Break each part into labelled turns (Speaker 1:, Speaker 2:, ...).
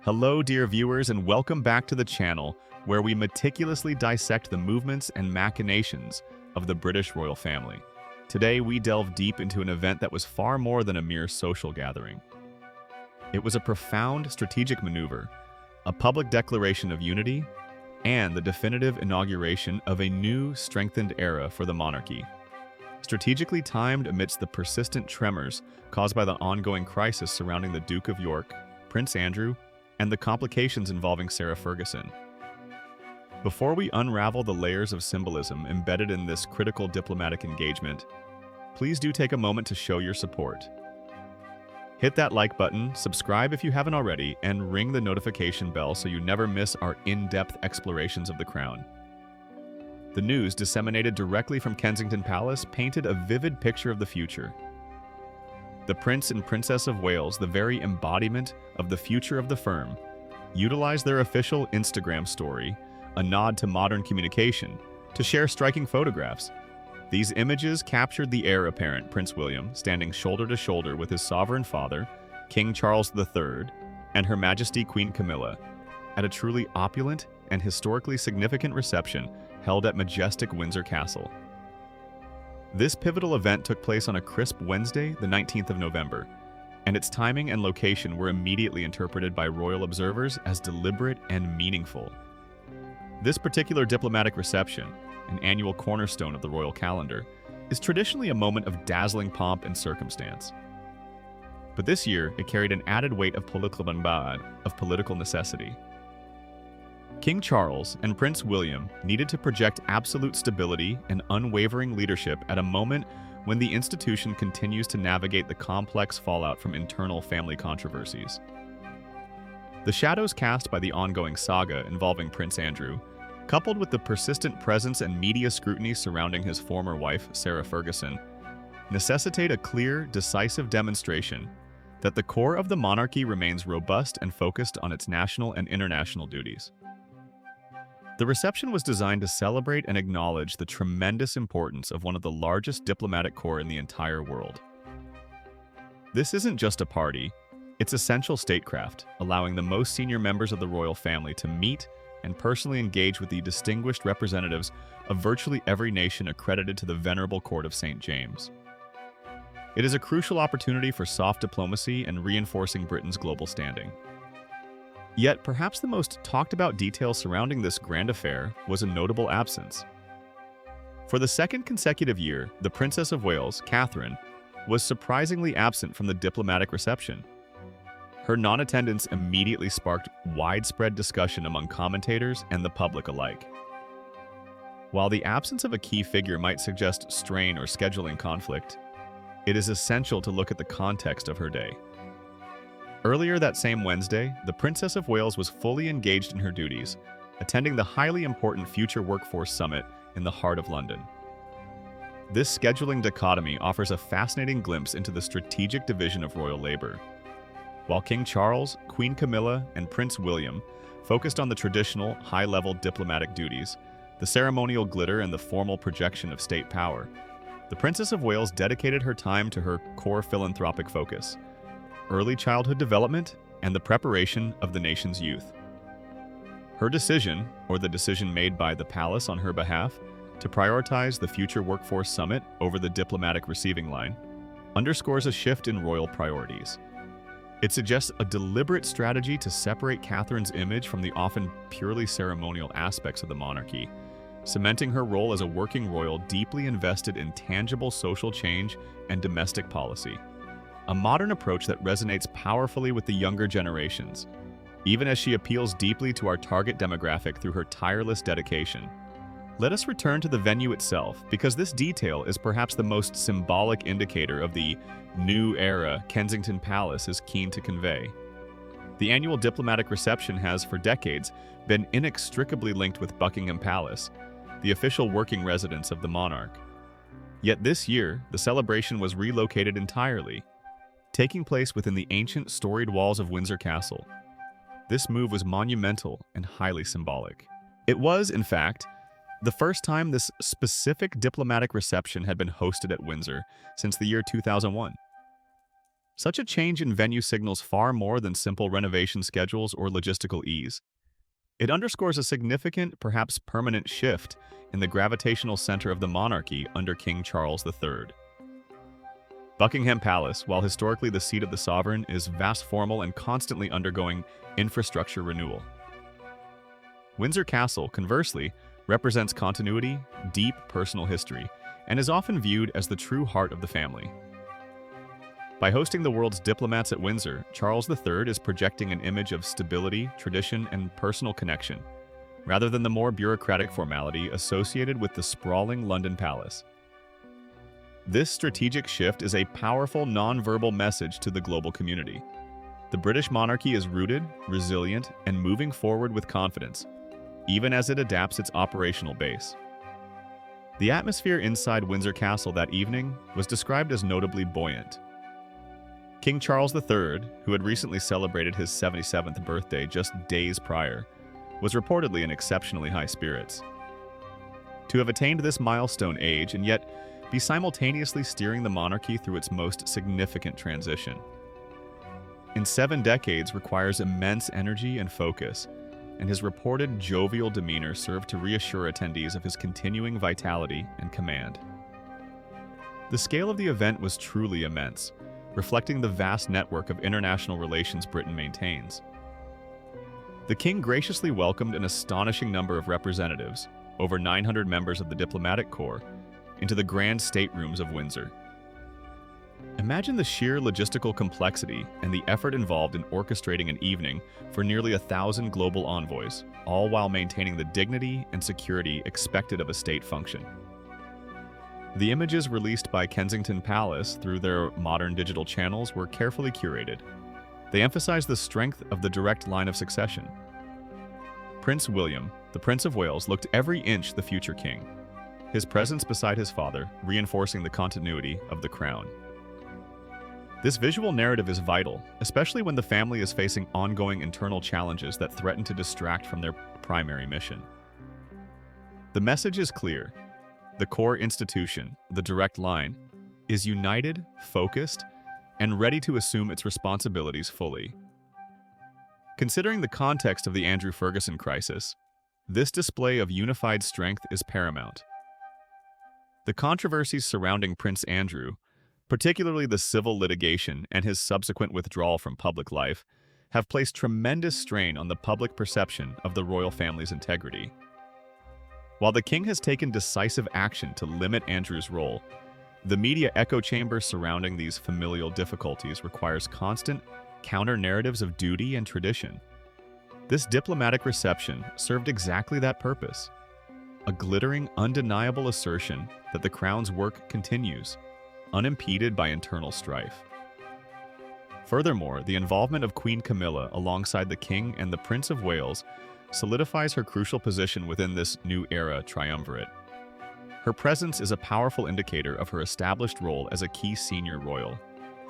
Speaker 1: Hello, dear viewers, and welcome back to the channel where we meticulously dissect the movements and machinations of the British royal family. Today, we delve deep into an event that was far more than a mere social gathering. It was a profound strategic maneuver, a public declaration of unity, and the definitive inauguration of a new, strengthened era for the monarchy. Strategically timed amidst the persistent tremors caused by the ongoing crisis surrounding the Duke of York, Prince Andrew, and the complications involving Sarah Ferguson. Before we unravel the layers of symbolism embedded in this critical diplomatic engagement, please do take a moment to show your support. Hit that like button, subscribe if you haven't already, and ring the notification bell so you never miss our in-depth explorations of the crown. The news disseminated directly from Kensington Palace painted a vivid picture of the future. The Prince and Princess of Wales, the very embodiment of the future of the firm, utilized their official Instagram story, a nod to modern communication, to share striking photographs. These images captured the heir apparent, Prince William, standing shoulder to shoulder with his sovereign father, King Charles III, and Her Majesty Queen Camilla, at a truly opulent and historically significant reception held at majestic Windsor Castle. This pivotal event took place on a crisp Wednesday, the 19th of November, and its timing and location were immediately interpreted by royal observers as deliberate and meaningful. This particular diplomatic reception, an annual cornerstone of the royal calendar, is traditionally a moment of dazzling pomp and circumstance. But this year, it carried an added weight of political necessity. King Charles and Prince William needed to project absolute stability and unwavering leadership at a moment when the institution continues to navigate the complex fallout from internal family controversies. The shadows cast by the ongoing saga involving Prince Andrew, coupled with the persistent presence and media scrutiny surrounding his former wife, Sarah Ferguson, necessitate a clear, decisive demonstration that the core of the monarchy remains robust and focused on its national and international duties. The reception was designed to celebrate and acknowledge the tremendous importance of one of the largest diplomatic corps in the entire world. This isn't just a party, it's essential statecraft, allowing the most senior members of the royal family to meet and personally engage with the distinguished representatives of virtually every nation accredited to the venerable court of St. James. It is a crucial opportunity for soft diplomacy and reinforcing Britain's global standing. Yet, perhaps the most talked-about detail surrounding this grand affair was a notable absence. For the second consecutive year, the Princess of Wales, Catherine, was surprisingly absent from the diplomatic reception. Her non-attendance immediately sparked widespread discussion among commentators and the public alike. While the absence of a key figure might suggest strain or scheduling conflict, it is essential to look at the context of her day. Earlier that same Wednesday, the Princess of Wales was fully engaged in her duties, attending the highly important Future Workforce Summit in the heart of London. This scheduling dichotomy offers a fascinating glimpse into the strategic division of royal labor. While King Charles, Queen Camilla, and Prince William focused on the traditional, high-level diplomatic duties, the ceremonial glitter and the formal projection of state power, the Princess of Wales dedicated her time to her core philanthropic focus: early childhood development, and the preparation of the nation's youth. Her decision, or the decision made by the palace on her behalf, to prioritize the Future Workforce Summit over the diplomatic receiving line, underscores a shift in royal priorities. It suggests a deliberate strategy to separate Catherine's image from the often purely ceremonial aspects of the monarchy, cementing her role as a working royal deeply invested in tangible social change and domestic policy. A modern approach that resonates powerfully with the younger generations, even as she appeals deeply to our target demographic through her tireless dedication. Let us return to the venue itself, because this detail is perhaps the most symbolic indicator of the new era Kensington Palace is keen to convey. The annual diplomatic reception has, for decades, been inextricably linked with Buckingham Palace, the official working residence of the monarch. Yet this year, the celebration was relocated entirely, taking place within the ancient storied walls of Windsor Castle. This move was monumental and highly symbolic. It was, in fact, the first time this specific diplomatic reception had been hosted at Windsor since the year 2001. Such a change in venue signals far more than simple renovation schedules or logistical ease. It underscores a significant, perhaps permanent shift in the gravitational center of the monarchy under King Charles III. Buckingham Palace, while historically the seat of the sovereign, is vast, formal, and constantly undergoing infrastructure renewal. Windsor Castle, conversely, represents continuity, deep personal history, and is often viewed as the true heart of the family. By hosting the world's diplomats at Windsor, Charles III is projecting an image of stability, tradition, and personal connection, rather than the more bureaucratic formality associated with the sprawling London palace. This strategic shift is a powerful non-verbal message to the global community. The British monarchy is rooted, resilient, and moving forward with confidence, even as it adapts its operational base. The atmosphere inside Windsor Castle that evening was described as notably buoyant. King Charles III, who had recently celebrated his 77th birthday just days prior, was reportedly in exceptionally high spirits. To have attained this milestone age and yet be simultaneously steering the monarchy through its most significant transition in 7 decades requires immense energy and focus, and his reported jovial demeanor served to reassure attendees of his continuing vitality and command. The scale of the event was truly immense, reflecting the vast network of international relations Britain maintains. The king graciously welcomed an astonishing number of representatives, over 900 members of the diplomatic corps, into the grand staterooms of Windsor. Imagine the sheer logistical complexity and the effort involved in orchestrating an evening for nearly 1,000 global envoys, all while maintaining the dignity and security expected of a state function. The images released by Kensington Palace through their modern digital channels were carefully curated. They emphasize the strength of the direct line of succession. Prince William, the Prince of Wales, looked every inch the future king, his presence beside his father reinforcing the continuity of the crown. This visual narrative is vital, especially when the family is facing ongoing internal challenges that threaten to distract from their primary mission. The message is clear. The core institution, the direct line, is united, focused, and ready to assume its responsibilities fully. Considering the context of the Andrew Ferguson crisis, this display of unified strength is paramount. The controversies surrounding Prince Andrew, particularly the civil litigation and his subsequent withdrawal from public life, have placed tremendous strain on the public perception of the royal family's integrity. While the king has taken decisive action to limit Andrew's role, the media echo chamber surrounding these familial difficulties requires constant counter-narratives of duty and tradition. This diplomatic reception served exactly that purpose, a glittering, undeniable assertion that the crown's work continues, unimpeded by internal strife. Furthermore, the involvement of Queen Camilla alongside the King and the Prince of Wales solidifies her crucial position within this new era triumvirate. Her presence is a powerful indicator of her established role as a key senior royal,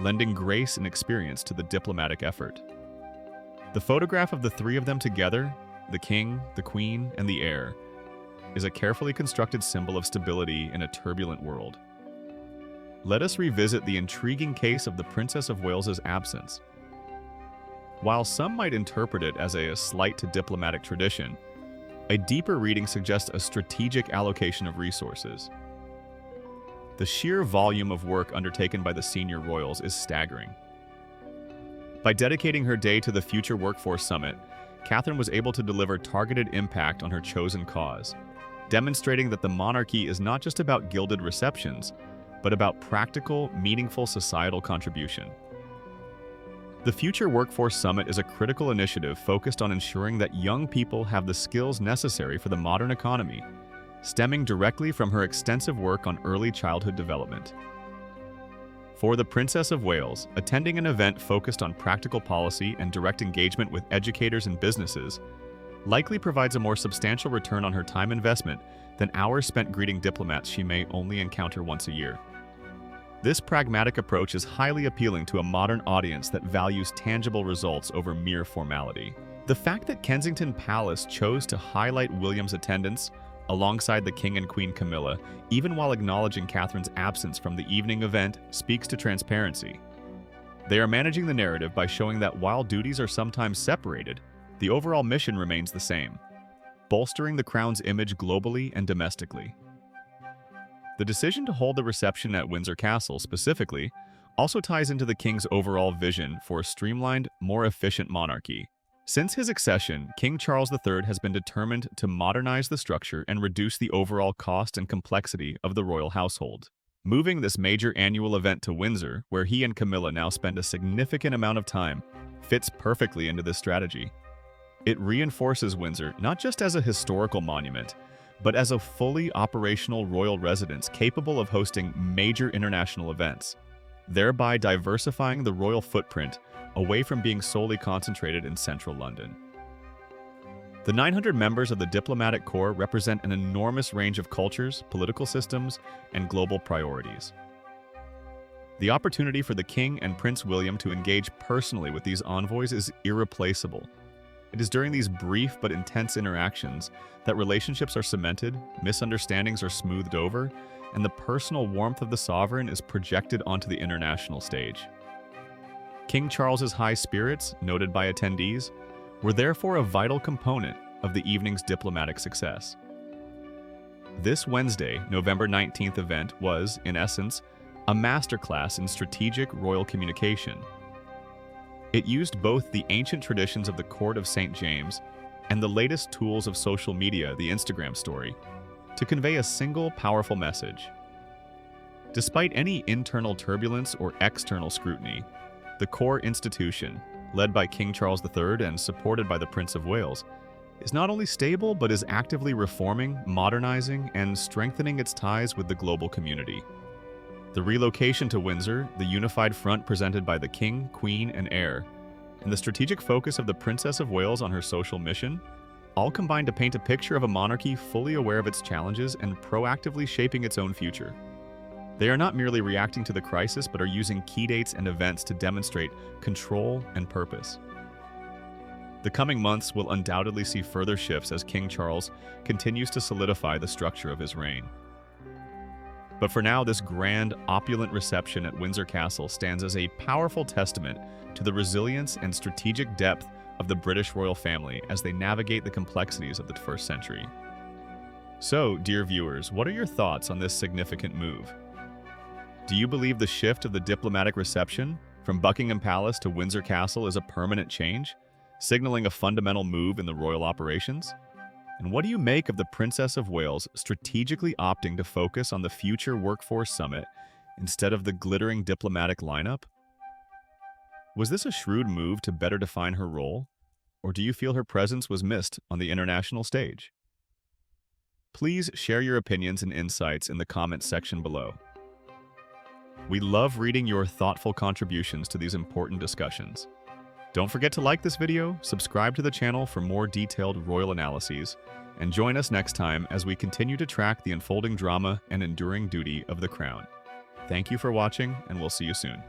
Speaker 1: lending grace and experience to the diplomatic effort. The photograph of the 3 of them together, the King, the Queen, and the heir, is a carefully constructed symbol of stability in a turbulent world. Let us revisit the intriguing case of the Princess of Wales's absence. While some might interpret it as a slight to diplomatic tradition, a deeper reading suggests a strategic allocation of resources. The sheer volume of work undertaken by the senior royals is staggering. By dedicating her day to the Future Workforce Summit, Catherine was able to deliver targeted impact on her chosen cause, demonstrating that the monarchy is not just about gilded receptions, but about practical, meaningful societal contribution. The Future Workforce Summit is a critical initiative focused on ensuring that young people have the skills necessary for the modern economy, stemming directly from her extensive work on early childhood development. For the Princess of Wales, attending an event focused on practical policy and direct engagement with educators and businesses likely provides a more substantial return on her time investment than hours spent greeting diplomats she may only encounter once a year. This pragmatic approach is highly appealing to a modern audience that values tangible results over mere formality. The fact that Kensington Palace chose to highlight William's attendance alongside the King and Queen Camilla, even while acknowledging Catherine's absence from the evening event, speaks to transparency. They are managing the narrative by showing that while duties are sometimes separated, the overall mission remains the same, bolstering the crown's image globally and domestically. The decision to hold the reception at Windsor Castle specifically also ties into the king's overall vision for a streamlined, more efficient monarchy. Since his accession, King Charles III has been determined to modernize the structure and reduce the overall cost and complexity of the royal household. Moving this major annual event to Windsor, where he and Camilla now spend a significant amount of time, fits perfectly into this strategy. It reinforces Windsor not just as a historical monument, but as a fully operational royal residence capable of hosting major international events, thereby diversifying the royal footprint away from being solely concentrated in central London. The 900 members of the diplomatic corps represent an enormous range of cultures, political systems, and global priorities. The opportunity for the King and Prince William to engage personally with these envoys is irreplaceable. It is during these brief but intense interactions that relationships are cemented, misunderstandings are smoothed over, and the personal warmth of the sovereign is projected onto the international stage. King Charles's high spirits, noted by attendees, were therefore a vital component of the evening's diplomatic success. This Wednesday, November 19th event was, in essence, a masterclass in strategic royal communication. It used both the ancient traditions of the court of St. James and the latest tools of social media, the Instagram story, to convey a single powerful message. Despite any internal turbulence or external scrutiny, the core institution, led by King Charles III and supported by the Prince of Wales, is not only stable but is actively reforming, modernizing, and strengthening its ties with the global community. The relocation to Windsor, the unified front presented by the King, Queen, and heir, and the strategic focus of the Princess of Wales on her social mission, all combine to paint a picture of a monarchy fully aware of its challenges and proactively shaping its own future. They are not merely reacting to the crisis, but are using key dates and events to demonstrate control and purpose. The coming months will undoubtedly see further shifts as King Charles continues to solidify the structure of his reign. But for now, this grand, opulent reception at Windsor Castle stands as a powerful testament to the resilience and strategic depth of the British royal family as they navigate the complexities of the first century. So, dear viewers, what are your thoughts on this significant move? Do you believe the shift of the diplomatic reception from Buckingham Palace to Windsor Castle is a permanent change, signaling a fundamental move in the royal operations? And what do you make of the Princess of Wales strategically opting to focus on the future workforce summit instead of the glittering diplomatic lineup? Was this a shrewd move to better define her role, or do you feel her presence was missed on the international stage? Please share your opinions and insights in the comments section below. We love reading your thoughtful contributions to these important discussions. Don't forget to like this video, subscribe to the channel for more detailed royal analyses, and join us next time as we continue to track the unfolding drama and enduring duty of the crown. Thank you for watching, and we'll see you soon.